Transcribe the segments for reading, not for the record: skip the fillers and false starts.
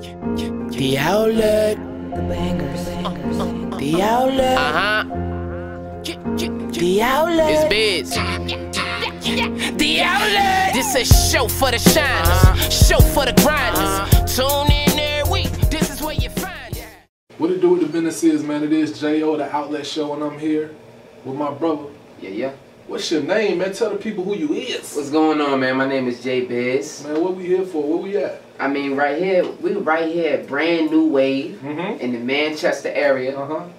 The outlet. The bangers. The outlet. The outlet. It's BIZZ. The outlet. This a show for the shiners, show for the grinders. Tune in every week. This is where you find it. What it do with the business is, man? It is JAYO, the outlet show, and I'm here with my brother. Yeah. What's your name, man? Tell the people who you is. What's going on, man? My name is JBIZZ. Man, what we here for? Where we at? I mean, we right here at Brand New Wave in the Manchester area,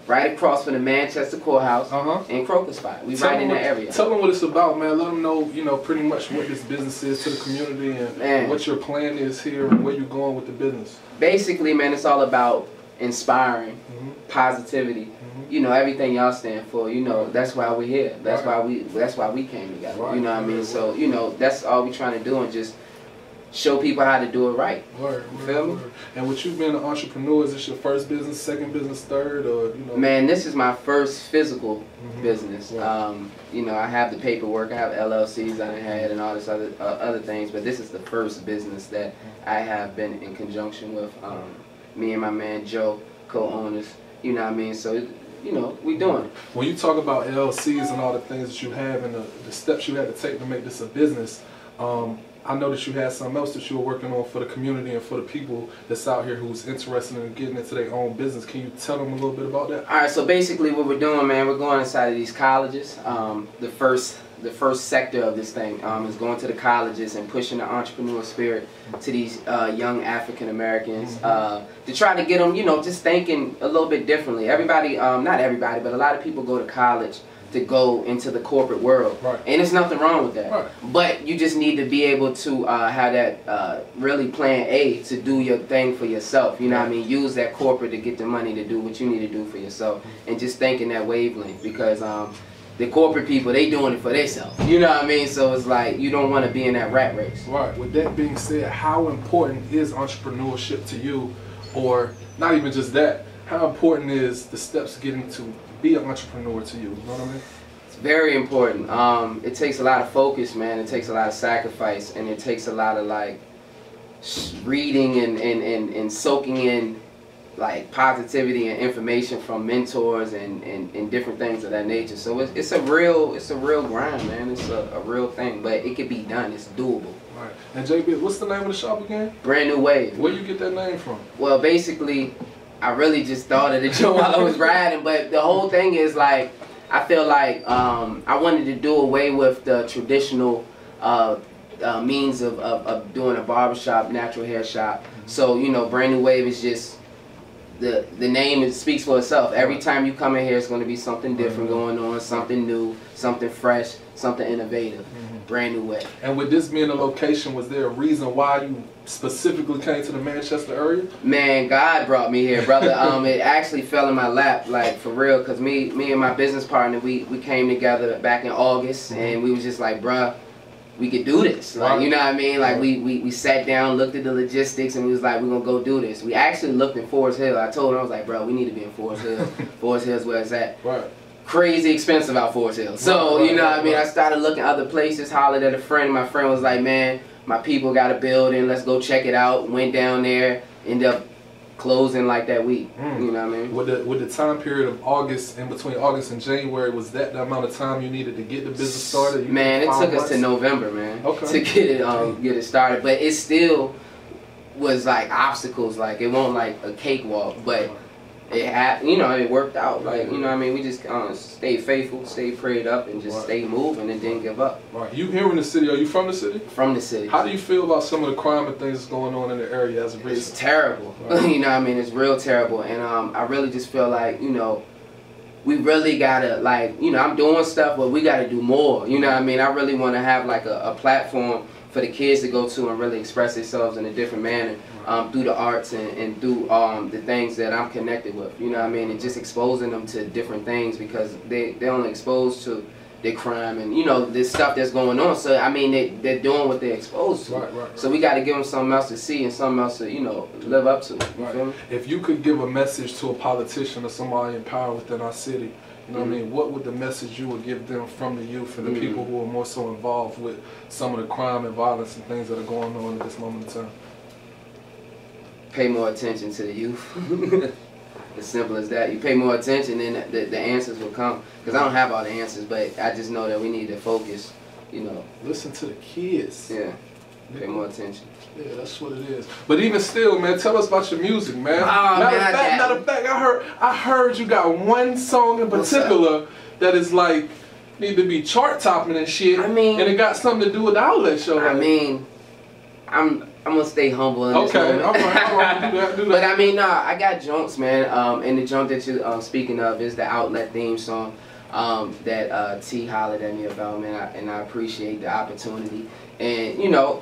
right across from the Manchester Courthouse in Crocus Spot. We right in that area. Tell them what it's about, man. Let them know, pretty much what this business is to the community and what your plan is here and where you're going with the business. Basically, man, it's all about inspiring, positivity. Everything y'all stand for. That's why we're here. That's why we came together. Right. You know what I mean? So that's all we trying to do, and just show people how to do it right. Word. Feel me? And with you being an entrepreneur, is this your first business, second business, third, or Man, this is my first physical business. Right. I have the paperwork, I have LLCs I had and all this other things, but this is the first business that I have been in conjunction with. Me and my man Joe, co-owners. You know what I mean? So we doing it. When you talk about LLCs and all the things that you have and the steps you had to take to make this a business, I know that you had something else that you were working on for the community and for the people that's out here who's interested in getting into their own business. Can you tell them a little bit about that? All right, so basically what we're doing, man, we're going inside of these colleges. The first sector of this thing is going to the colleges and pushing the entrepreneur spirit to these young African Americans to try to get them, just thinking a little bit differently. Everybody, not everybody, but a lot of people go to college to go into the corporate world, and there's nothing wrong with that. But you just need to be able to have that really plan A to do your thing for yourself. You know what I mean? Use that corporate to get the money to do what you need to do for yourself, and just think in that wavelength, because the corporate people, they doing it for themselves. You know what I mean? So it's like you don't want to be in that rat race. Right. With that being said, how important is entrepreneurship to you, or not even just that? How important is the steps getting to be an entrepreneur to you? You know what I mean? It's very important. It takes a lot of focus, man. It takes a lot of sacrifice, and it takes a lot of reading and soaking in positivity and information from mentors and different things of that nature. So it's a real grind, man. It's a real thing, but it can be done. It's doable. Right. And JB, what's the name of the shop again? Brand New Wave. Where you get that name from? Well, basically, I really just thought of it while I was riding, but the whole thing is I feel like I wanted to do away with the traditional means of doing a barbershop, natural hair shop. So Brand New Wave is just the name. It speaks for itself. Every time you come in here, it's going to be something different going on, something new, something fresh, something innovative. Brand New Wave. And with this being a location, was there a reason why you specifically came to the Manchester area? Man, God brought me here, brother. It actually fell in my lap, for real, because me and my business partner, we came together back in August, and we was just like, bruh, we could do this. You know what I mean? We sat down, looked at the logistics, and we was like, we're going to go do this. We actually looked in Forest Hill. I told him, I was like, bro, we need to be in Forest Hill. Forest Hill's where it's at. Crazy expensive out Forest Hill. So, you know what I mean? I started looking other places, hollered at a friend. My friend was like, man, my people got a building. Let's go check it out. Went down there. Ended up closing that week. You know what I mean? With the time period of August, in between August and January, was that the amount of time you needed to get the business started? Man, it took us to November, man, to get it started. But it still was obstacles. It wasn't a cakewalk, but it had, it worked out. You know what I mean? We just stayed faithful, stayed prayed up, and just stayed moving and didn't give up. Right. You here in the city? Are you from the city? From the city. How do you feel about some of the crime and things that's going on in the area as of recent? It's terrible. You know what I mean? It's real terrible. And I really just feel like, we really gotta I'm doing stuff, but we gotta do more. You know what I mean? I really want to have a platform for the kids to go to and really express themselves in a different manner through the arts and through the things that I'm connected with. You know what I mean? And just exposing them to different things, because they're only exposed to their crime and this stuff that's going on. So I mean they're doing what they're exposed to. So we got to give them something else to see and something else to live up to. You feel me? If you could give a message to a politician or somebody in power within our city, you know what I mean, what would the message you would give them from the youth and the people who are more so involved with some of the crime and violence and things that are going on at this moment in time? pay more attention to the youth. As simple as that. You pay more attention, then the answers will come. Because I don't have all the answers, but I just know that we need to focus, you know. Listen to the kids. Yeah. Pay more attention. Yeah, that's what it is. But even still, man, tell us about your music, man. Matter of fact, I heard you got one song in particular that is like need to be chart topping and shit. I mean, and it got something to do with the outlet show. I mean, I'm gonna stay humble in this moment. all right, do that. But I mean, nah, I got junks, man. And the junk that you speaking of is the outlet theme song that T hollered at me about, man. And I appreciate the opportunity. And you know,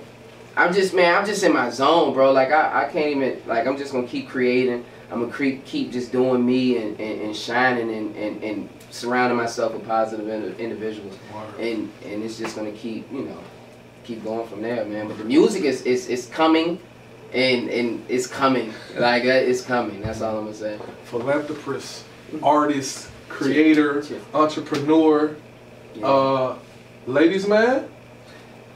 I'm just in my zone, bro. Like I can't even, like, I'm just gonna keep creating. I'm gonna keep just doing me and shining and surrounding myself with positive individuals. And it's just gonna keep, you know, keep going from there, man. But the music is coming, and it's coming. Like, it's coming. That's all I'm gonna say. Philanthropist, artist, creator, entrepreneur, ladies man.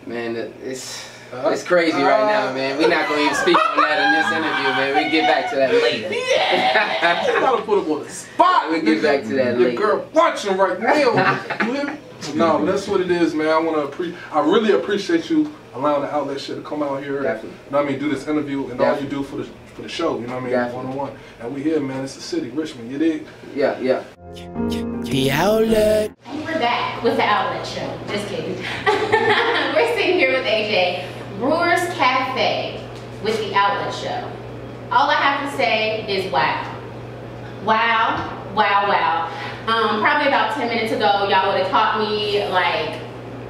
Man, it's crazy right now, man. We're not gonna even speak on that in this interview, man. We get back to that later. Yeah, you gotta put him on the spot. We get back to that later. The girl watching right now. You hear me? No, that's what it is, man. I really appreciate you allowing the outlet shit to come out here. Definitely. You know what I mean? Do this interview and all you do for the show. You know what I mean? Definitely. One-on-one. And we here, man. It's the city, Richmond. You dig? Yeah, yeah. The outlet. And we're back with the outlet show. Just kidding. We're sitting here with AJ, Brewer's Cafe, with the outlet show. All I have to say is wow. Wow, wow, wow. Probably about 10 minutes ago, y'all would have caught me like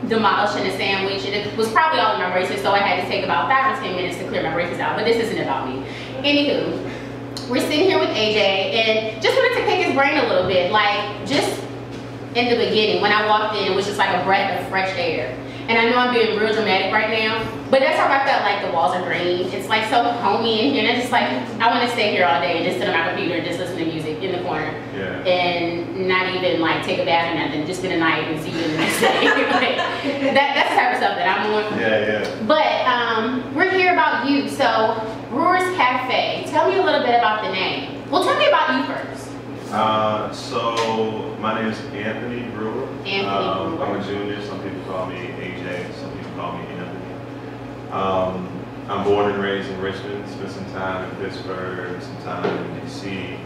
demolishing a sandwich, and it was probably all in my braces, so I had to take about 5 or 10 minutes to clear my braces out, but this isn't about me. Anywho, we're sitting here with AJ, and just wanted to pick his brain a little bit, like just in the beginning, when I walked in, it was just like a breath of fresh air. And I know I'm being real dramatic right now, but that's how I felt. Like the walls are green. It's like so homey in here, and I just like, I want to stay here all day and just sit on my computer and just listen to music in the corner. Yeah. And not even like take a bath or nothing, just spend the night and see you the next day. Like, that's the type of stuff that I'm on. Yeah, yeah. But we're here about you. So Brewer's Cafe, tell me a little bit about the name. Well, tell me about you first. So my name is Anthony Brewer. Anthony Brewer. I'm a junior. Some people call me AJ. Some people call me Anthony. I'm born and raised in Richmond. Spent some time in Pittsburgh, some time in DC.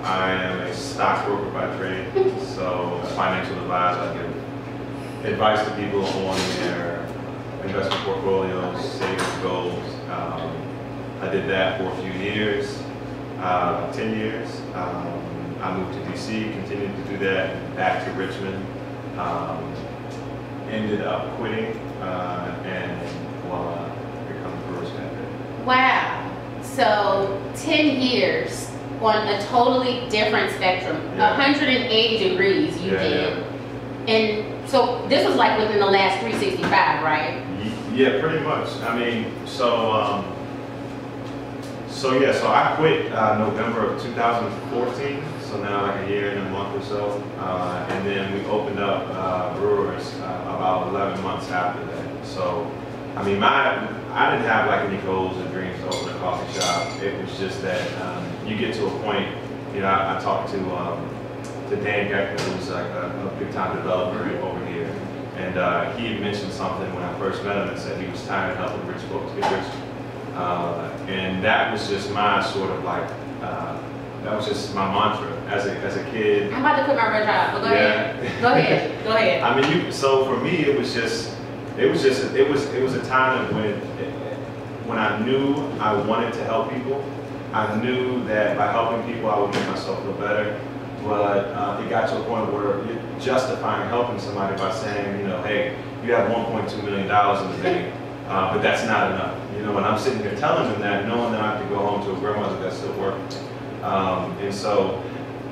I am a stockbroker by trade. So as financial advisor, I give advice to people on their investment portfolios, savings goals. I did that for a few years. 10 years. I moved to DC, continued to do that, back to Richmond. Ended up quitting, and voila, here comes Brewer's Cafe. Wow. So 10 years on a totally different spectrum, 180 degrees you did. Yeah. And so this was like within the last 365, right? Yeah, pretty much. I mean, so I quit November of 2014, so now like a year and a month or so, and then we opened up Brewers about 11 months after that. So, I mean, I didn't have like any goals or dreams to open a coffee shop. It was just that you get to a point, you know, I talked to Dan Geckner, who's like a big time developer over here, and he had mentioned something when I first met him and said he was tired of helping rich folks get rich. And that was just my sort of like, that was just my mantra as a kid. I'm about to quit my real job, but go ahead. Go ahead. Go ahead. I mean, so for me, it was a time when I knew I wanted to help people. I knew that by helping people, I would make myself feel better. But it got to a point where you're justifying helping somebody by saying, you know, hey, you have $1.2 million in the bank, but that's not enough. You know, and I'm sitting here telling them that, knowing that I have to go home to a grandmother that's still working. And so,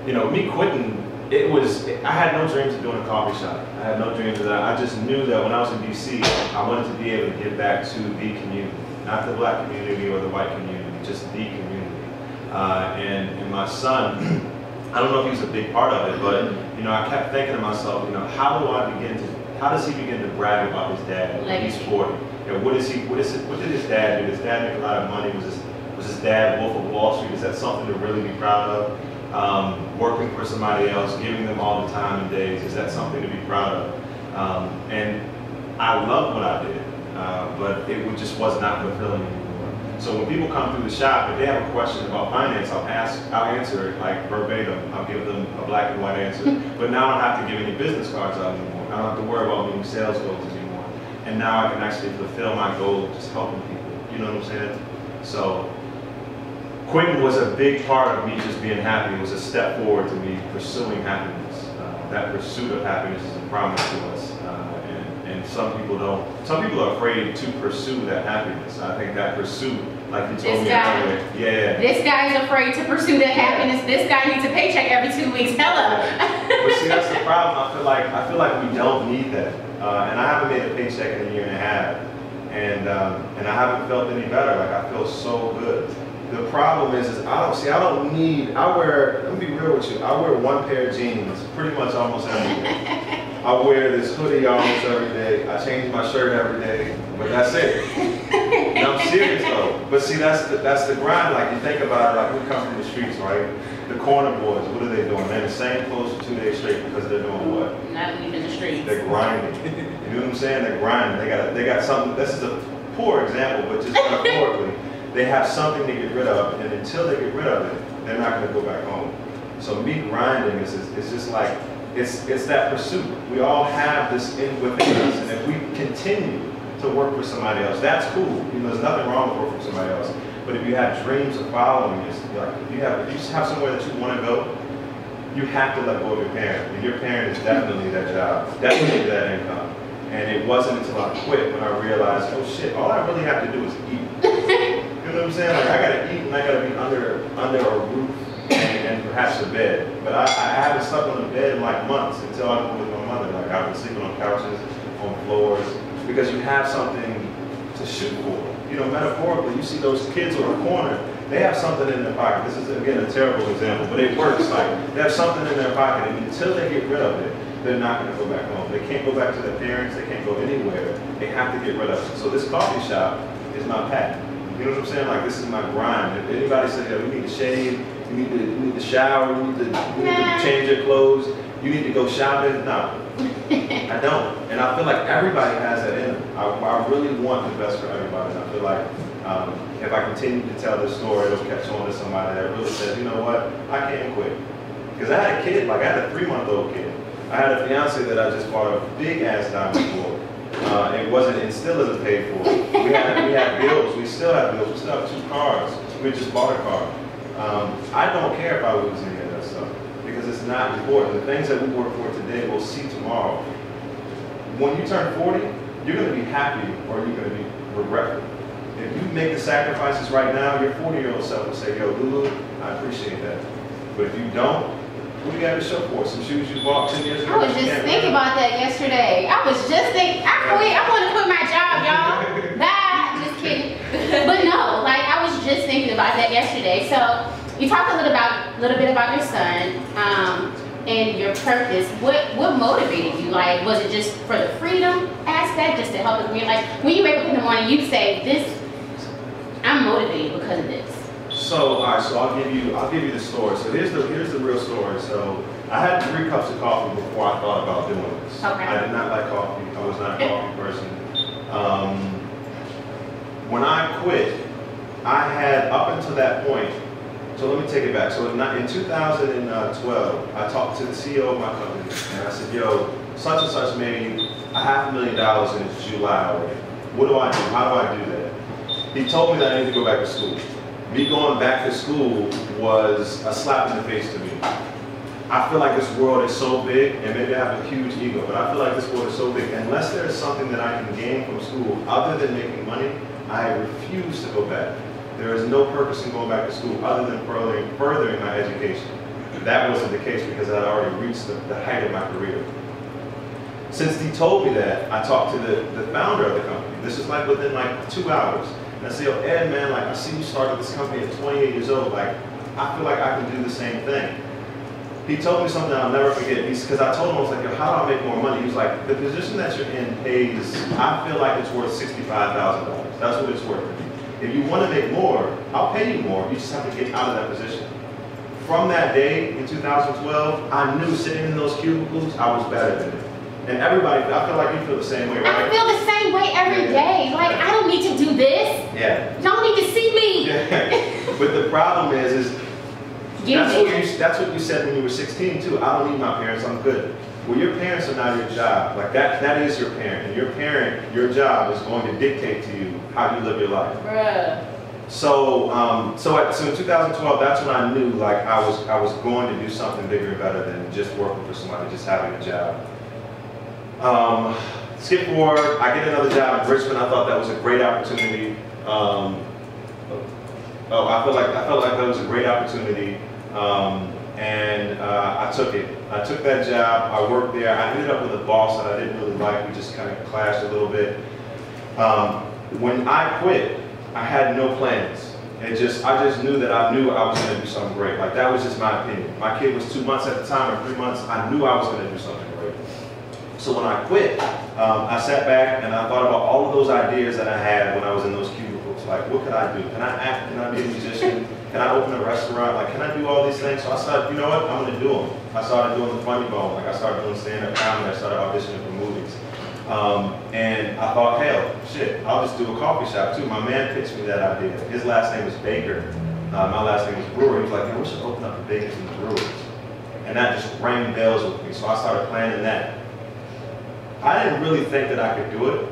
you know, me quitting, I had no dreams of doing a coffee shop. I had no dreams of that. I just knew that when I was in DC, I wanted to be able to give back to the community, not the black community or the white community, just the community. And my son, I don't know if he's a big part of it, but you know, I kept thinking to myself, you know, how does he begin to brag about his dad when he's 40? You know, what did his dad do? Did his dad make a lot of money? Was his dad Wolf of Wall Street? Is that something to really be proud of? Working for somebody else, giving them all the time and days, is that something to be proud of? And I loved what I did, but it just was not fulfilling anymore. So when people come through the shop, if they have a question about finance, I'll answer it like verbatim. I'll give them a black and white answer. But now I don't have to give any business cards out anymore. I don't have to worry about meeting sales goals anymore. And now I can actually fulfill my goal of just helping people. You know what I'm saying? So quitting was a big part of me just being happy. It was a step forward to me pursuing happiness. That pursuit of happiness is a promise to us. And some people don't. Some people are afraid to pursue that happiness. I think that pursuit, like you told me earlier, yeah. This guy is afraid to pursue that happiness. This guy needs a paycheck every 2 weeks. Hello. But see, that's the problem. I feel like we don't need that. And I haven't made a paycheck in a year and a half, and I haven't felt any better. Like I feel so good. The problem is I don't need. Let me be real with you. I wear one pair of jeans pretty much almost every day. I wear this hoodie almost every day. I change my shirt every day, but that's it. And I'm serious though. But see, that's the grind. Like you think about it, like we come from the streets, right? The corner boys, what are they doing? They're in the same clothes for 2 days straight because they're doing what? Not leaving the streets. They're grinding. You know what I'm saying? They're grinding. They got something. This is a poor example, but just metaphorically, they have something to get rid of, and until they get rid of it, they're not going to go back home. So me grinding is just like. It's that pursuit. We all have this within us, and if we continue to work for somebody else, that's cool. You know, there's nothing wrong with working for somebody else. But if you have dreams of following, like if you have somewhere that you want to go, you have to let go of your parent. And your parent is definitely that job, definitely that income. And it wasn't until I quit when I realized, oh shit, all I really have to do is eat. You know what I'm saying? Like I gotta eat and I gotta be under a roof. And perhaps a bed. But I haven't slept on a bed in like months until I moved with my mother. Like I've been sleeping on couches, on floors, because you have something to shoot for. You know, metaphorically, you see those kids on the corner, they have something in their pocket. This is, again, a terrible example, but it works. Like, they have something in their pocket, and until they get rid of it, they're not going to go back home. They can't go back to their parents. They can't go anywhere. They have to get rid of it. So this coffee shop is my path. You know what I'm saying? Like, this is my grind. If anybody says, yo, you need to shave, you need to shower, you need to change your clothes, you need to go shopping. No, I don't. And I feel like everybody has that in them. I really want the best for everybody. And I feel like if I continue to tell this story, it'll catch on to somebody that really says, you know what, I can't quit. Because I had a kid, like I had a 3-month-old kid. I had a fiance that I just bought a big ass diamond for. It still isn't paid for. We had bills, we still have bills, we still have 2 cars. We just bought a car. I don't care if I lose any of that stuff because it's not important. The things that we work for today, we'll see tomorrow. When you turn 40, you're going to be happy or you're going to be regretful. If you make the sacrifices right now, your 40-year-old self will say, yo, Lou, I appreciate that. But if you don't, what do you have to show for? Some shoes you bought 10 years ago? I was just thinking about that yesterday. I was just thinking, I want to quit my job, y'all. Bye. Just kidding. But no, like I was just thinking about that yesterday. So you talked a little bit about your son and your purpose. What motivated you? Like, was it just for the freedom aspect, just to help the community? Like when you wake up in the morning, you say, I'm motivated because of this. So, all right, so I'll give you the story. So here's the real story. So I had 3 cups of coffee before I thought about doing this. Okay. I did not like coffee. I was not a coffee person. When I quit, I had up until that point. So let me take it back. So in 2012, I talked to the CEO of my company, and I said, "Yo, such and such made $500,000 in July already. What do I do? How do I do that?" He told me that I need to go back to school. Me going back to school was a slap in the face to me. I feel like this world is so big, and maybe I have a huge ego, but I feel like this world is so big. Unless there's something that I can gain from school other than making money, I refuse to go back. There is no purpose in going back to school other than furthering my education. That wasn't the case because I had already reached the height of my career. Since he told me that, I talked to the founder of the company. This is like within like 2 hours. And I said, "Yo, Ed, man, like I see you started this company at 28 years old. Like, I feel like I can do the same thing." He told me something I'll never forget. Because I told him, I was like, yo, how do I make more money? He was like, the position that you're in pays, I feel like it's worth $65,000. That's what it's worth. If you want to make more, I'll pay you more. You just have to get out of that position. From that day in 2012, I knew sitting in those cubicles, I was better than it. And everybody, I feel like you feel the same way, right? I feel the same way every day. Like, I don't need to do this. Yeah. Y'all need to see me. Yeah. But the problem is that's what you said when you were 16 too. I don't need my parents, I'm good. Well, your parents are not your job. Like that is your parent. And your parent, your job is going to dictate to you how you live your life. Bruh. So in 2012, that's when I knew like I was going to do something bigger and better than just working for somebody, just having a job. Skip forward, I get another job in Richmond. I thought that was a great opportunity. I felt like that was a great opportunity, and I took it. I took that job. I worked there. I ended up with a boss that I didn't really like. We just kind of clashed a little bit. When I quit, I had no plans. I just knew that I was going to do something great. Like that was just my opinion. My kid was 2 months at the time, or 3 months. I knew I was going to do something great. So when I quit, I sat back and I thought about all of those ideas that I had when I was in those cubicles. Like, what could I do? Can I act? Can I be a musician? Can I open a restaurant? Like, can I do all these things? So I started, you know what? I'm going to do them. I started doing the funny bone. Like, I started doing stand-up comedy. I started auditioning for movies. And I thought, hell, shit, I'll just do a coffee shop too. My man pitched me that idea. His last name is Baker. My last name is Brewer. He was like, man, we should open up the Bakers and the Brewers. And that just rang bells with me. So I started planning that. I didn't really think that I could do it.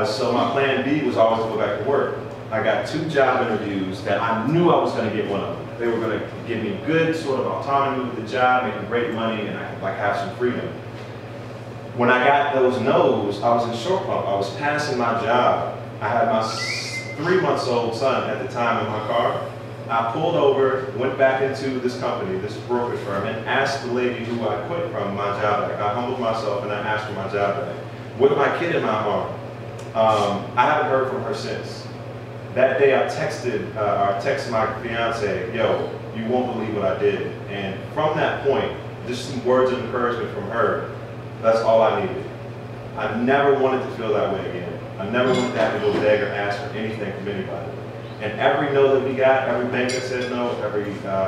So my plan B was always to go back to work. I got 2 job interviews that I knew I was going to get one of them. They were going to give me good sort of autonomy with the job, making great money, and I could like have some freedom. When I got those no's, I was in short pump. I was passing my job. I had my 3-month-old son at the time in my car. I pulled over, went back into this company, this brokerage firm, and asked the lady who I quit from my job back. I humbled myself and I asked for my job back. With my kid in my arm. I haven't heard from her since. That day I texted my fiance, yo, you won't believe what I did. And from that point, just some words of encouragement from her, that's all I needed. I never wanted to feel that way again. I never wanted to have to go beg or ask for anything from anybody. And every no that we got, every bank that said no, every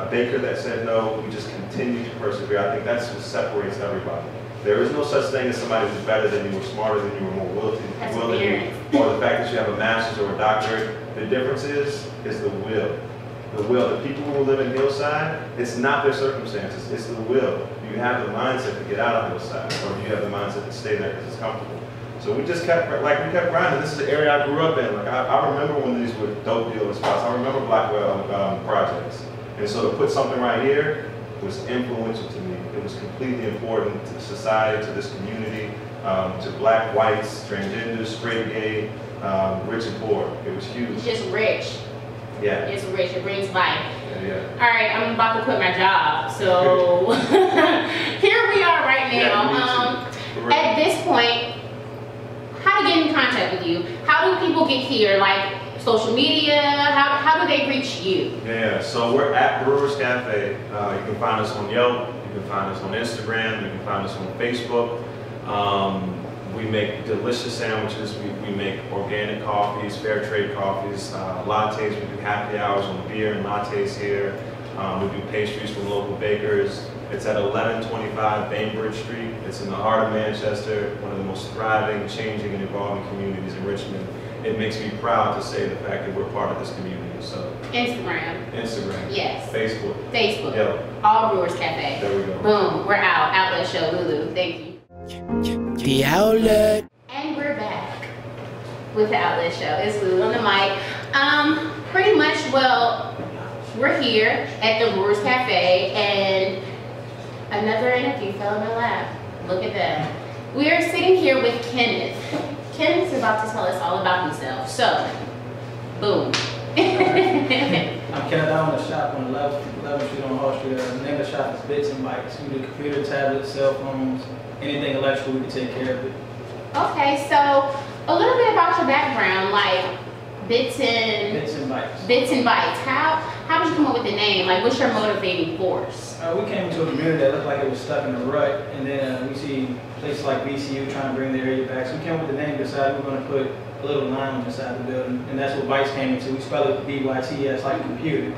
baker that said no, we just continued to persevere. I think that's what separates everybody. There is no such thing as somebody who's better than you or smarter than you or more willing than you, or the fact that you have a master's or a doctorate. The difference is the will. The will. The people who live in Hillside, it's not their circumstances, it's the will. Do you have the mindset to get out of Hillside, or do you have the mindset to stay there because it's comfortable? So we just kept grinding. This is the area I grew up in. Like I remember when these were dope dealer spots. I remember Blackwell projects. And so to put something right here was influential to me. It was completely important to society, to this community, to black, whites, transgenders, straight, gay, rich and poor. It was huge. It's just rich. Yeah. It's rich. It brings life. Yeah. All right, I'm about to quit my job. So here we are right now. At this point, how to get in contact with you? How do people get here? Like social media? How do they reach you? Yeah, so we're at Brewer's Cafe. You can find us on Yelp. You can find us on Instagram. You can find us on Facebook. We make delicious sandwiches. We make organic coffees, fair trade coffees, lattes. We do happy hours on beer and lattes here. We do pastries from local bakers. It's at 1125 Bainbridge Street. It's in the heart of Manchester, one of the most thriving, changing, and evolving communities in Richmond. It makes me proud to say the fact that we're part of this community. So Instagram. Yes. Facebook. Yep. All Brewers Cafe. There we go. Boom. We're out. Outlet show, Lulu. Thank you. The outlet. And we're back with the outlet show. It's Lulu on the mic. Pretty much, well, we're here at the Brewers Cafe, and another interview fell in my lap. Look at that. We are sitting here with Kenneth. Kenneth's about to tell us all about himself. So, boom. I'm Kenneth. I own a shop on 11th Street on Hall Street. The name of the shop is Bits and Bytes. We do computer, tablets, cell phones, anything electrical, we can take care of it. Okay, so a little bit about your background, like Bits and Bytes. Bits and Bytes. How you come up with the name? Like, what's your motivating force? We came into a community that looked like it was stuck in a rut, and then we see places like VCU trying to bring the area back. So we came up with the name, decided we're going to put a little lounge inside the building, and that's what BIZZ came into. We spell it B-Y-T-S, like computer.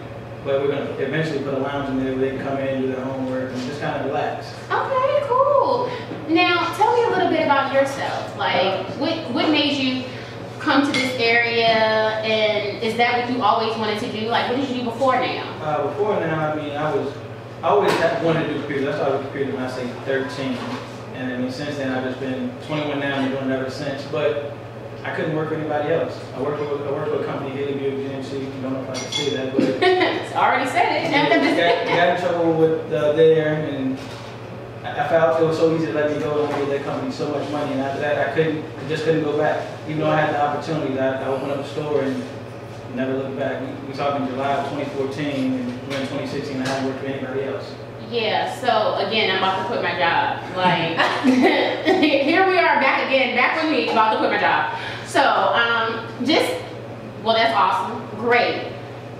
But we're going to eventually put a lounge in there where they can come in, do their homework, and just kind of relax. Okay, cool. Now, tell me a little bit about yourself. Like, what made you come to this area, and is that what you always wanted to do? Like, what did you do before now? Before now, I mean, I always wanted to do computers. I started with computers when I say 13. And I mean, since then, I've just been 21 now and doing it ever since. But I couldn't work with anybody else. I worked with a company, GMC. I don't know if I can say that, but It's already said it. we got in trouble with there, and I felt it was so easy to let me go and give that company so much money. And after that, I just couldn't go back. Even though I had the opportunity, I opened up a store and never looked back. We talked in July of 2014, and we're in 2016, and I haven't worked with anybody else. Yeah, so again, I'm about to quit my job. Like, here we are back again, back with me, about to quit my job. So, well, that's awesome, great.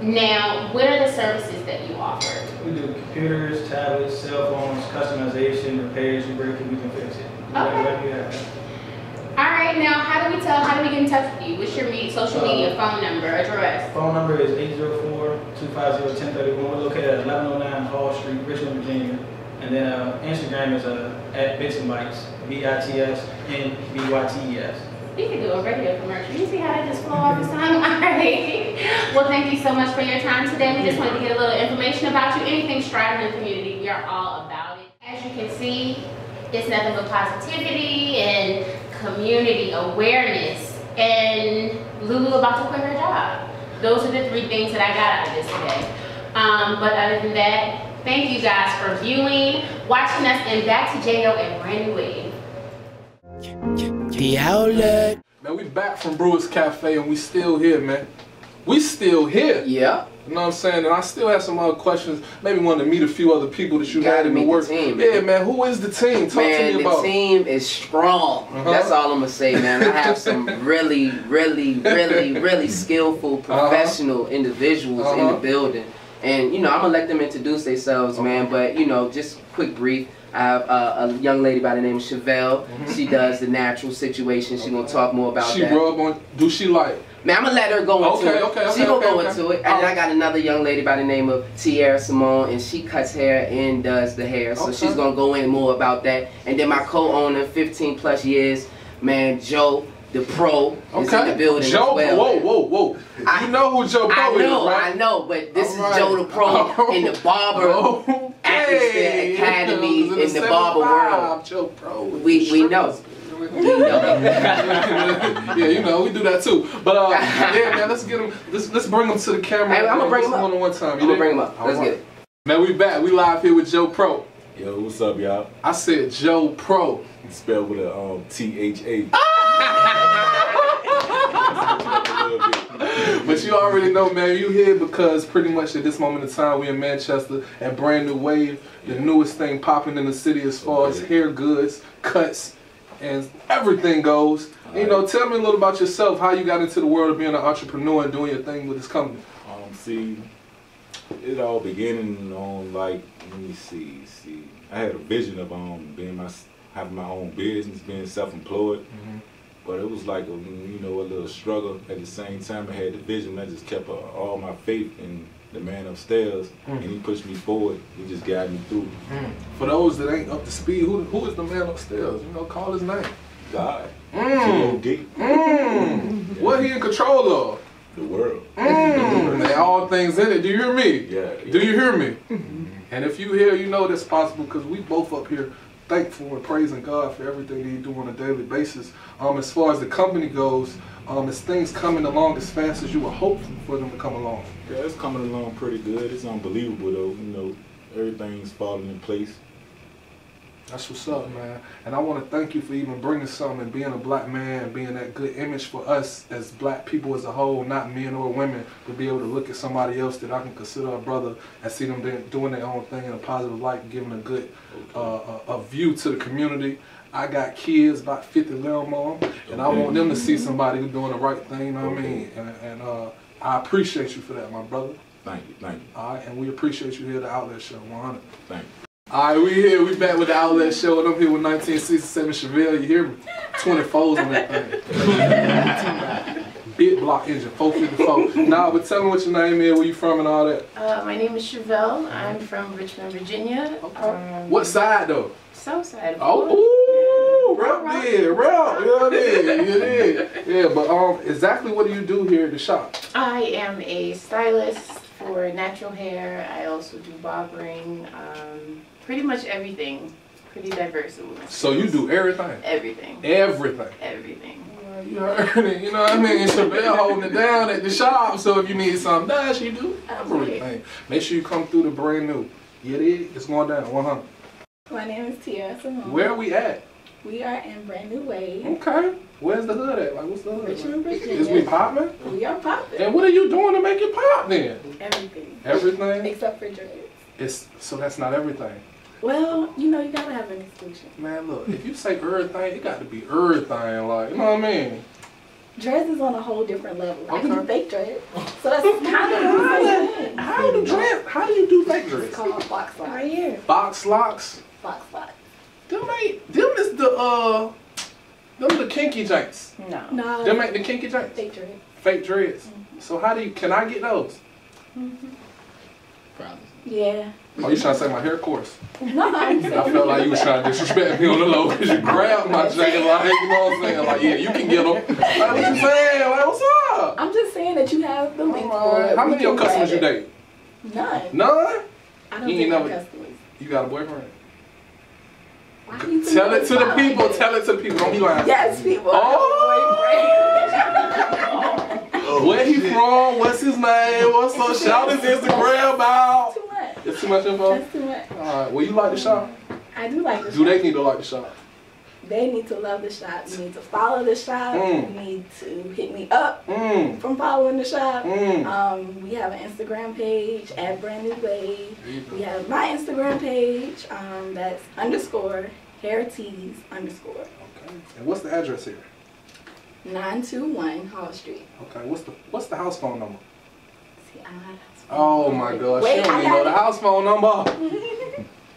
Now, what are the services that you offer? We do computers, tablets, cell phones, customization, repairs. You break it, we can fix it. Okay. All right, now how do we get in touch with you? What's your social media, phone number, address? Phone number is 804-250-1031. We're located at 1109 Hall Street, Richmond, Virginia. And then Instagram is at BIZZ, BITSNBYTES. You can do a radio commercial. You see how that just flow off the tongue? All right. Well, thank you so much for your time today. We just wanted to get a little information about you. Anything striving in the community, we are all about it. As you can see, it's nothing but positivity and community awareness, and Lulu about to quit her job. Those are the 3 things that I got out of this today. But other than that, thank you guys for viewing, watching us, and back to JAYO and brand new wave. The outlet. Man, we back from Brewer's Cafe and we still here, man. We still here. Yeah. You know what I'm saying? And I still have some other questions. Maybe want to meet a few other people that you had in the work. Team, yeah, man. Who is the team? Talk to me about. The team is strong. That's all I'm gonna say, man. I have some really skillful, professional individuals in the building, and you know I'm gonna let them introduce themselves, man. But you know, just quick brief. I have a young lady by the name of Chevelle. She does the natural situation. She's gonna talk more about that. She rub on. Do she like? Man, I'm gonna let her go into it. She gonna go into it. And I got another young lady by the name of Tierra Simone, and she cuts hair and does the hair. So she's gonna go in more about that. And then my co-owner, 15+ years, man, Joe, the pro, is in the building Joe, as well. Whoa. You know who Joe Pro is, right? I know, but this is Joe the pro in the barber atmosphere academy in the barber world. Joe Pro. We know. Yeah, you know, we do that too. But yeah, man, let's get him. Let's bring him to the camera. Hey, I'm gonna bring him up. One time. I'm gonna bring him up. Let's get it. Man, we back. We live here with Joe Pro. Yo, what's up, y'all? I said Joe Pro. It's spelled with a T-H-A. But you already know, man, you here because pretty much at this moment in time we in Manchester at Brand New Wave, the newest thing popping in the city as far as hair goods, cuts, and everything goes. You know, tell me a little about yourself, how you got into the world of being an entrepreneur and doing your thing with this company. See, it all beginning on like, let me see. I had a vision of having my own business, being self-employed. But it was like a little struggle. At the same time, I had the vision. I just kept all my faith in the man upstairs, and he pushed me forward. He just guided me through. For those that ain't up to speed, who is the man upstairs? You know, call his name. God. G-O-D. What he in control of? The world. And all things in it. Do you hear me? Yeah. Do you hear me? And if you hear, you know that's possible because we both up here thankful and praising God for everything that He do on a daily basis. As far as the company goes, is things coming along as fast as you were hoping for them to come along? Yeah, it's coming along pretty good. It's unbelievable though. You know, everything's falling in place. That's what's up, man. And I want to thank you for even bringing something and being a black man and being that good image for us as black people as a whole, not men or women, to be able to look at somebody else that I can consider a brother and see them doing their own thing in a positive light and giving a good a view to the community. I got kids, about 50 little on, and I want them to see somebody who's doing the right thing, you know what I mean? And I appreciate you for that, my brother. Thank you, thank you. All right, and we appreciate you here at the Outlet Show. 100. Thank you. All right, we here. We back with the Outlet Show, and I'm here with 1967 Chevelle. You hear me? 24s on that thing. Big block engine, 454. Nah, but tell me what your name is, where you from, and all that. My name is Chevelle. I'm from Richmond, Virginia. Okay. What side though? South side. Oh, ooh, rep there, rep. Yeah, but exactly what do you do here at the shop? I am a stylist for natural hair. I also do barbering. Pretty much everything. Pretty diverse. So you do everything? Everything. Everything? Everything. You heard it, you know what I mean? Chevelle holding it down at the shop, so if you need something done, she do everything. Make sure you come through the brand new. Get it? It's going down, 100. My name is Tia Simone. Where are we at? We are in Brand New Wave. Okay. Where's the hood at? Like, what's the hood? Richmond, Virginia. Is we popping? We are popping. And what are you doing to make it pop then? Everything. Everything? Except for dreads. So that's not everything. Well, you know, you gotta have an exclusion. Man, look, if you say everything, it got to be everything, like, you know what I mean? Dreads is on a whole different level. I can Okay. do fake dreads. So that's kind of the same thing. How do you do fake dreads? It's called box locks. Right here. Box locks? Box locks. Them is the kinky joints. No. Them ain't the kinky joints? Fake dreads. Fake dreads. So can I get those? Probably. Yeah. Oh, you trying to say my hair course? No, I'm saying. I felt like you was trying to disrespect me on the low because you grabbed my jacket, like, you know what I'm saying? Like, yeah, you can get them. Like, what you saying? Like, what's up? I'm just saying that you have the link for it. How many of your customers you date? None. None? I don't You date ain't my never- customers. You got a boyfriend? Why do you Tell it to the think people. that? Tell it to the people. Don't be lying. Yes, people. Oh! Where he from? What's his name? What's up? Shout his Instagram out. Too much. It's too much info? That's too much. Alright, well, you like the shop? I do like the shop. Do they need to like the shop? They need to love the shop. You need to follow the shop. Mm. You need to hit me up from following the shop. We have an Instagram page at Brand New Wave. We have my Instagram page. That's _hairtees_. Okay. And what's the address here? 921 Hall Street. Okay. What's the house phone number? See, I don't have to. Oh my gosh, Wait, she don't I even know got the it. house phone number.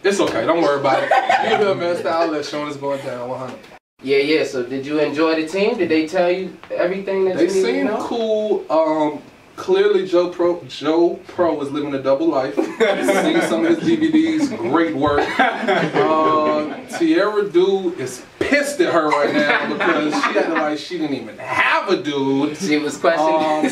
It's okay, don't worry about it. You here, man, it's the Outlet Show, and it's going down 100. Yeah. So did you enjoy the team? Did they tell you everything that They you need to seem know? cool. Clearly Joe Pro is living a double life. Seen some of his DVDs, great work. Tierra Dude is pissed at her right now because she acted like she didn't even have a dude. She was questioning.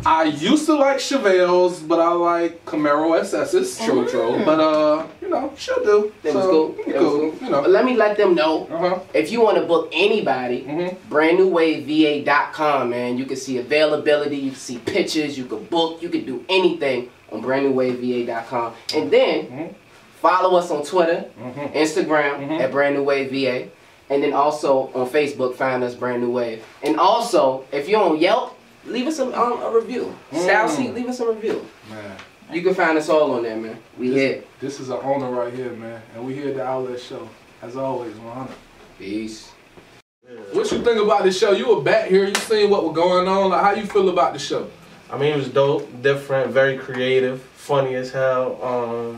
I used to like Chevelle's, but I like Camaro SS's. True. But you know, she'll do. It was cool. It was cool. You know. But let me let them know. If you want to book anybody, brandnewwaveva.com, man. You can see availability, you can see pictures, you can book, you can do anything on brandnewwaveva.com. And then follow us on Twitter, Instagram at brandnewwaveva. And then also on Facebook, find us Brand New Wave. And also, if you're on Yelp, leave us a review. Style Seat, leave us a review. Man. You can find us all on there, man. This is our owner right here, man. And we here at the Outlet Show. As always, 100. Peace. What you think about this show? You were back here, you seen what was going on. Like, how you feel about the show? I mean, it was dope, different, very creative, funny as hell.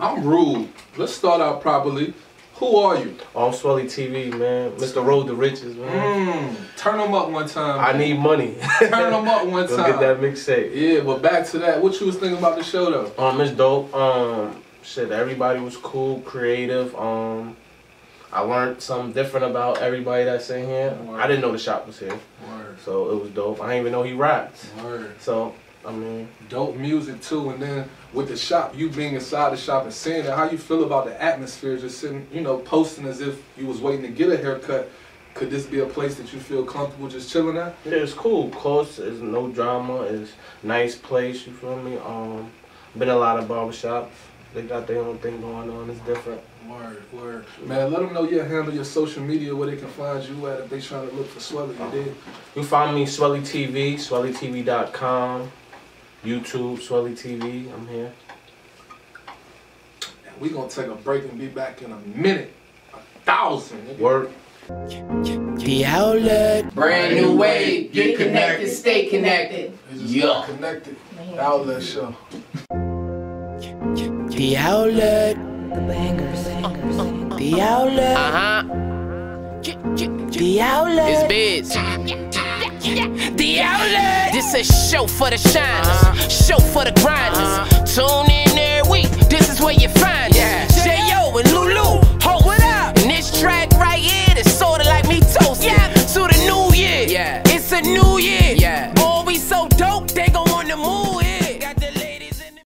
I'm rude. Let's start out properly. Who are you? On Swelly TV, man. Mr. Road to Riches, man. Turn them up one time. I need money. Turn them up one Go time. get that mixtape. Yeah, but back to that. What you was thinking about the show, though? It's dope. Shit, everybody was cool, creative. I learned something different about everybody that's in here. Word. I didn't know the shop was here. Word. So it was dope. I didn't even know he rapped. Word. So, I mean, dope music too, and then with the shop, you being inside the shop and seeing it, how you feel about the atmosphere, just sitting, you know, posting as if you was waiting to get a haircut. Could this be a place that you feel comfortable just chilling at? yeah, it's cool. Close, there's no drama. It's nice place. You feel me? Been in a lot of barbershops. They got their own thing going on. It's different. Word. Man, let them know your handle, your social media, where they can find you at if they trying to look for Swelly. You did. You can find me Swelly TV, swellytv.com, YouTube, Swelly TV. I'm here. And we gonna take a break and be back in a minute. 1,000. Work. The Outlet. Brand New Wave. Get connected, stay connected. They just got connected. Outlet show. The outlet. The bangers. The outlet. The outlet. It's biz. The outlet. This a show for the shiners, show for the grinders. Tune in every week. This is where you find us. JAYO and Lou Lou. Hold what up? And this track right here is sorta like me toasting to the new year. It's a new year. Always so